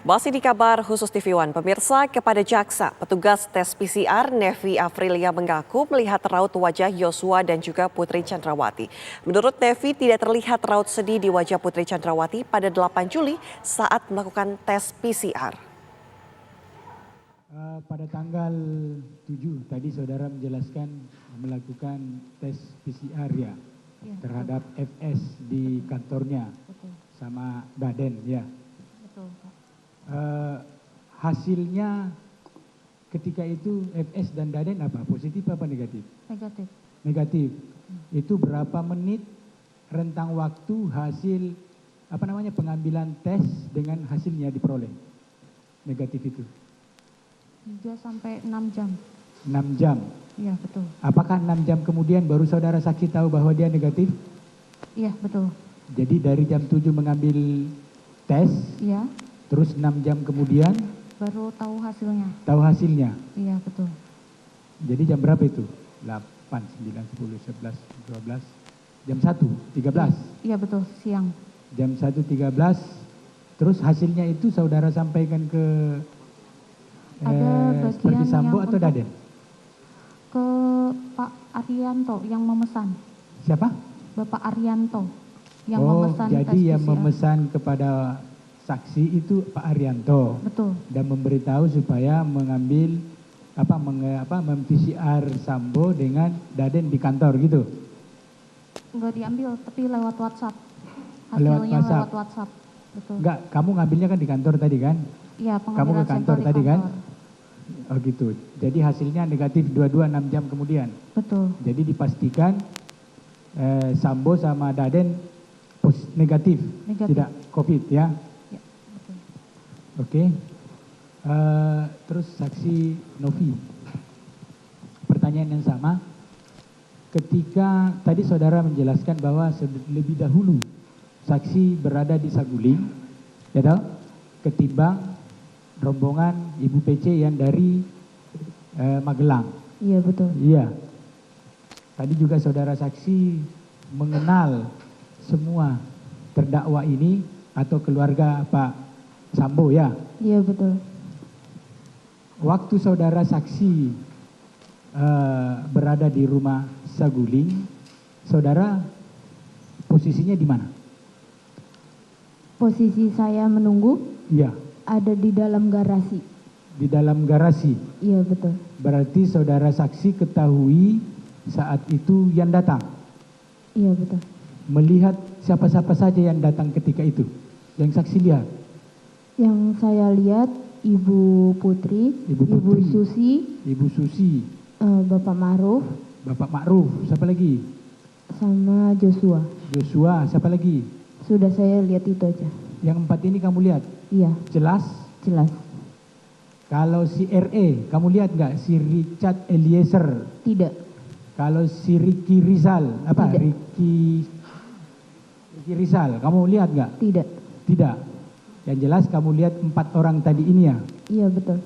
Masih di kabar khusus TV One, pemirsa, kepada jaksa, petugas tes PCR Nevi Afrilia mengaku melihat raut wajah Yosua dan juga Putri Chandrawati. Menurut Nevi, tidak terlihat raut sedih di wajah Putri Chandrawati pada 8 Juli saat melakukan tes PCR. Pada tanggal 7 tadi saudara menjelaskan melakukan tes PCR ya terhadap FS di kantornya. Betul. Sama Daden ya. Betul, Pak. Hasilnya ketika itu FS dan Daden apa? Positif apa negatif? Negatif. Negatif. Itu berapa menit rentang waktu hasil pengambilan tes dengan hasilnya diperoleh? Negatif itu. 3 sampai 6 jam. 6 jam. Iya, betul. Apakah 6 jam kemudian baru saudara saksi tahu bahwa dia negatif? Iya, betul. Jadi dari jam 7 mengambil tes, Iya, terus 6 jam kemudian baru tahu hasilnya. tahu hasilnya. Iya, betul. Jadi jam berapa itu? 8, 9, 10, 11, 12, jam 1, 13. Iya, betul, siang. Jam 1.13, terus hasilnya itu saudara sampaikan ke Ada seperti bagian Sambo yang atau untuk Daden? ke Pak Arianto yang memesan. Siapa? Bapak Arianto yang Oh, memesan tes jadi yang PCR. memesan kepada saksi itu Pak Arianto. Betul. Dan memberitahu supaya mengambil mem-PCR Sambo dengan Daden di kantor gitu. Enggak diambil, tapi lewat WhatsApp. Lewat Hasilnya WhatsApp. lewat WhatsApp. Betul. Enggak, kamu ngambilnya kan di kantor tadi kan? Iya, Kamu pengambilan ke kantor sampel di tadi kan? kantor. Oh gitu. Jadi hasilnya negatif 22 6 jam kemudian. Betul. Jadi dipastikan Sambo sama Daden negatif, Negatif. tidak COVID ya. Ya, betul. Oke. Terus saksi Novi. Pertanyaan yang sama. Ketika tadi saudara menjelaskan bahwa lebih dahulu saksi berada di Saguling, ya tahu, ketimbang rombongan Ibu PC yang dari Magelang. Iya, betul. Iya. Tadi juga saudara saksi mengenal semua terdakwa ini atau keluarga Pak Sambo ya. Iya, betul. Waktu saudara saksi berada di rumah Saguling, saudara posisinya di mana? Posisi saya menunggu Iya, ada di dalam garasi. di dalam garasi. Iya, betul. Berarti saudara saksi ketahui saat itu yang datang. Iya, betul. Melihat siapa-siapa saja yang datang ketika itu. Yang saksi lihat. Yang saya lihat Ibu Putri, Ibu Putri. Susi, Ibu Susi, Bapak Ma'ruf, Bapak Ma'ruf, siapa lagi? sama Joshua. Joshua, siapa lagi? Sudah saya lihat itu aja. Yang 4 ini kamu lihat? Iya, Jelas? jelas. Kalau si RE, kamu lihat nggak? Si Richard Eliezer. Tidak. Kalau si Ricky Rizal, apa? Tidak. Ricky Rizal, kamu lihat nggak? Tidak. Tidak. Yang jelas kamu lihat 4 orang tadi ini ya. Iya, betul.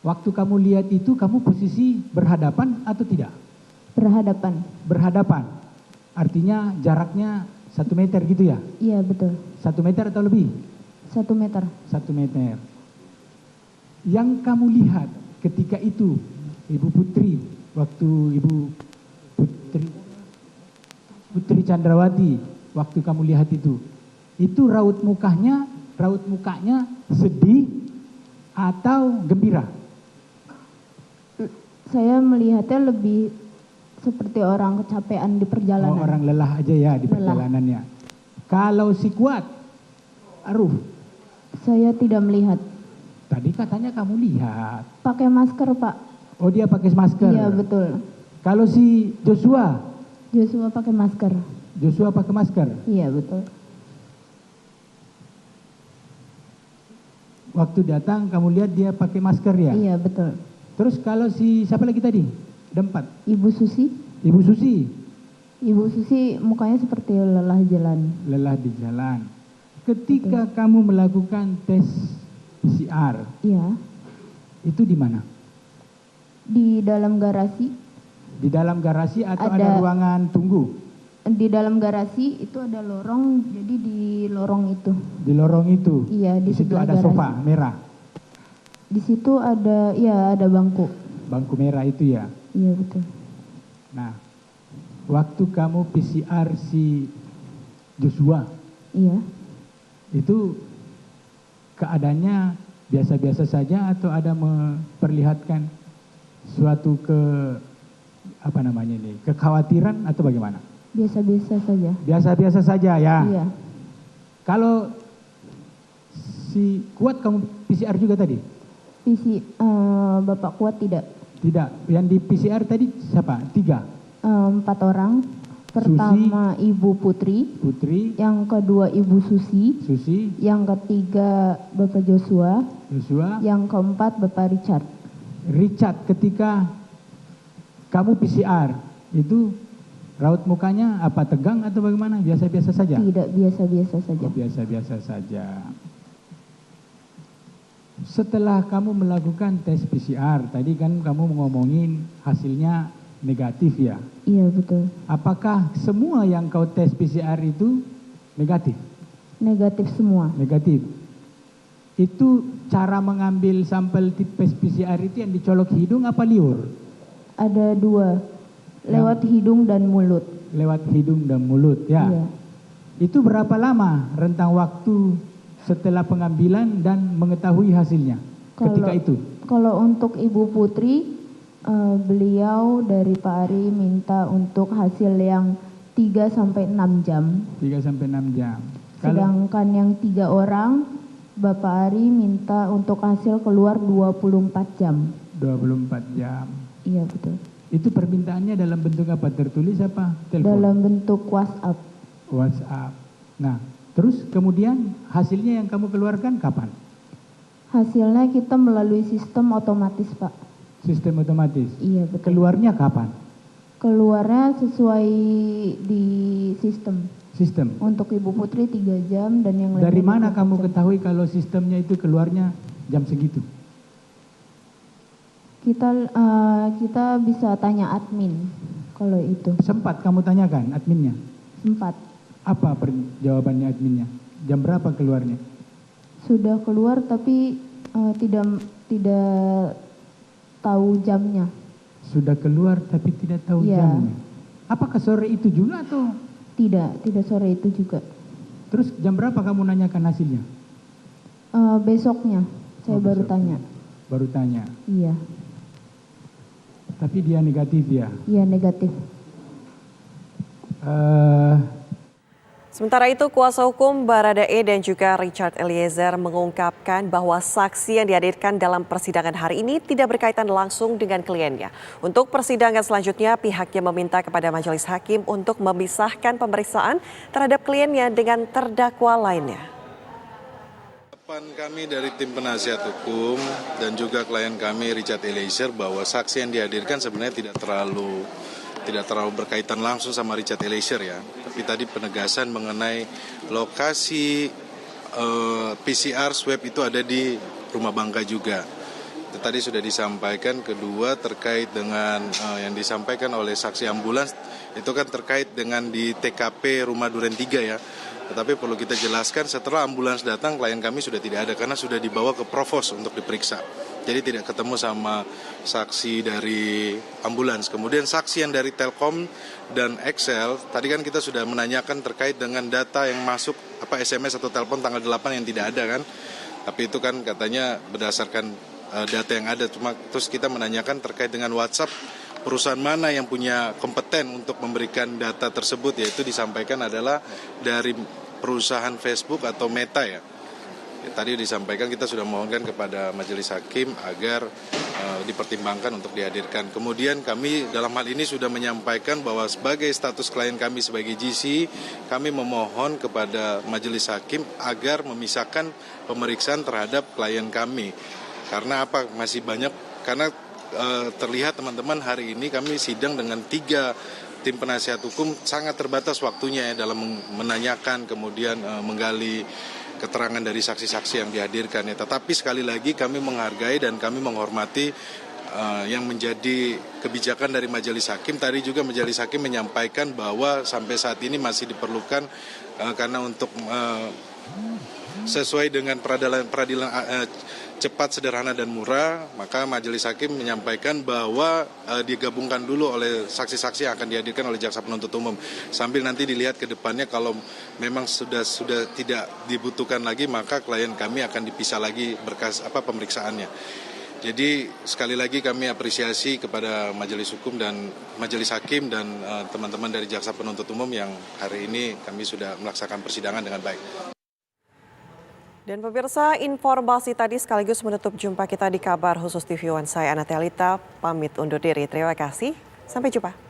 Waktu kamu lihat itu, kamu posisi berhadapan atau tidak? Berhadapan. Berhadapan. Artinya jaraknya 1 meter gitu ya? Iya, betul. 1 meter atau lebih? 1 meter. 1 meter. Yang kamu lihat ketika itu, Ibu Putri, waktu Ibu Putri Chandrawati, waktu kamu lihat itu raut mukanya sedih atau gembira? Saya melihatnya lebih seperti orang kecapean di perjalanan. Oh, orang lelah aja ya di Lelah. perjalanannya. Kalau si kuat, Aruf, Saya tidak melihat. tadi katanya kamu lihat. Pakai masker, Pak. Oh, dia pakai masker. Iya, betul. Kalau si Joshua Pakai masker. pakai masker. Iya, betul. Waktu datang kamu lihat dia pakai masker ya. Iya, betul. Terus kalau si siapa lagi tadi? Ada 4. Ibu Susi. Ibu Susi Ibu Susi mukanya seperti lelah jalan. lelah di jalan. Ketika kamu melakukan tes PCR, Iya. itu di mana? Di dalam garasi. Di dalam garasi atau ada ruangan tunggu? di dalam garasi itu ada lorong, jadi di lorong itu. Di lorong itu? Iya, di situ sebelah ada garasi. sofa merah? Di situ ada, ya ada bangku. Bangku merah itu ya? Iya betul. Nah, waktu kamu PCR si Joshua, Iya. itu keadaannya biasa-biasa saja atau ada memperlihatkan suatu kekhawatiran atau bagaimana? Biasa-biasa saja. Biasa-biasa saja ya? Iya. Kalau si Kuat kamu PCR juga tadi? Bapak Kuat tidak. Tidak, yang di PCR tadi siapa? 3? 4 orang. Pertama Ibu Putri, yang kedua Ibu Susi, yang ketiga Bapak Joshua, yang keempat Bapak Richard. Richard, ketika kamu PCR itu raut mukanya apa, tegang atau bagaimana? Biasa-biasa saja? Tidak, biasa-biasa saja. Oh, biasa-biasa saja. Setelah kamu melakukan tes PCR, tadi kan kamu ngomongin hasilnya negatif ya? Iya betul. Apakah semua yang kau tes PCR itu negatif? Negatif semua. Negatif. Itu cara mengambil sampel tes PCR itu yang dicolok hidung apa liur? Ada 2, lewat hidung dan mulut. Lewat hidung dan mulut ya? Iya. Itu berapa lama rentang waktu setelah pengambilan dan mengetahui hasilnya ketika itu? Kalau untuk Ibu Putri, beliau dari Pak Ari minta untuk hasil yang 3-6 jam. 3-6 jam. Sedangkan yang 3 orang, Bapak Ari minta untuk hasil keluar 24 jam. 24 jam. Iya betul. Itu permintaannya dalam bentuk apa? Tertulis apa? Telepon? Dalam bentuk WhatsApp. WhatsApp. Nah, terus kemudian hasilnya yang kamu keluarkan kapan? Hasilnya kita melalui sistem otomatis, Pak. Sistem otomatis? Iya betul. Keluarnya kapan? Keluarnya sesuai di sistem. Sistem? Untuk Ibu Putri 3 jam dan yang lain. Dari mana kamu ketahui kalau sistemnya itu keluarnya jam segitu? Kita bisa tanya admin kalau itu. Sempat kamu tanyakan adminnya? Sempat. Apa jawabannya adminnya? Jam berapa keluarnya? Sudah keluar tapi tidak tahu jamnya. Sudah keluar tapi tidak tahu jamnya. Apakah sore itu juga atau? Tidak sore itu juga. Terus jam berapa kamu nanyakan hasilnya? Besoknya saya baru tanya. Baru tanya? Iya. Tapi dia negatif ya? Iya negatif. Sementara itu, kuasa hukum Baradae dan juga Richard Eliezer mengungkapkan bahwa saksi yang dihadirkan dalam persidangan hari ini tidak berkaitan langsung dengan kliennya. Untuk persidangan selanjutnya, pihaknya meminta kepada majelis hakim untuk memisahkan pemeriksaan terhadap kliennya dengan terdakwa lainnya. Kami dari tim penasihat hukum dan juga klien kami Richard Eliezer bahwa saksi yang dihadirkan sebenarnya tidak terlalu berkaitan langsung sama Richard Eliezer ya. Tapi tadi penegasan mengenai lokasi PCR swab itu ada di Rumah Bangka juga. Itu tadi sudah disampaikan. Kedua terkait dengan yang disampaikan oleh saksi ambulans itu kan terkait dengan di TKP Rumah Duren 3 ya. Tetapi perlu kita jelaskan setelah ambulans datang klien kami sudah tidak ada karena sudah dibawa ke Provos untuk diperiksa. Jadi tidak ketemu sama saksi dari ambulans. Kemudian saksi yang dari Telkom dan Excel, tadi kan kita sudah menanyakan terkait dengan data yang masuk SMS atau telepon tanggal 8 yang tidak ada kan. Tapi itu kan katanya berdasarkan data yang ada. Cuma terus kita menanyakan terkait dengan WhatsApp, perusahaan mana yang punya kompeten untuk memberikan data tersebut, yaitu disampaikan adalah dari perusahaan Facebook atau Meta ya. Tadi disampaikan kita sudah mohonkan kepada majelis hakim agar dipertimbangkan untuk dihadirkan. Kemudian kami dalam hal ini sudah menyampaikan bahwa sebagai status klien kami sebagai GC, kami memohon kepada majelis hakim agar memisahkan pemeriksaan terhadap klien kami. Karena apa? Masih banyak, karena terlihat teman-teman hari ini kami sidang dengan 3 tim penasihat hukum sangat terbatas waktunya ya dalam menanyakan kemudian menggali keterangan dari saksi-saksi yang dihadirkan ya. Tetapi sekali lagi kami menghargai dan kami menghormati yang menjadi kebijakan dari Majelis Hakim. Tadi juga Majelis Hakim menyampaikan bahwa sampai saat ini masih diperlukan karena untuk sesuai dengan peradilan cepat, sederhana, dan murah, maka Majelis Hakim menyampaikan bahwa digabungkan dulu oleh saksi-saksi yang akan dihadirkan oleh Jaksa Penuntut Umum. Sambil nanti dilihat ke depannya kalau memang sudah tidak dibutuhkan lagi, maka klien kami akan dipisah lagi berkas pemeriksaannya. Jadi sekali lagi kami apresiasi kepada Majelis Hukum dan Majelis Hakim dan teman-teman dari Jaksa Penuntut Umum yang hari ini kami sudah melaksanakan persidangan dengan baik. Dan pemirsa, informasi tadi sekaligus menutup jumpa kita di Kabar Khusus TV One. Saya Anatalita, pamit undur diri. Terima kasih, sampai jumpa.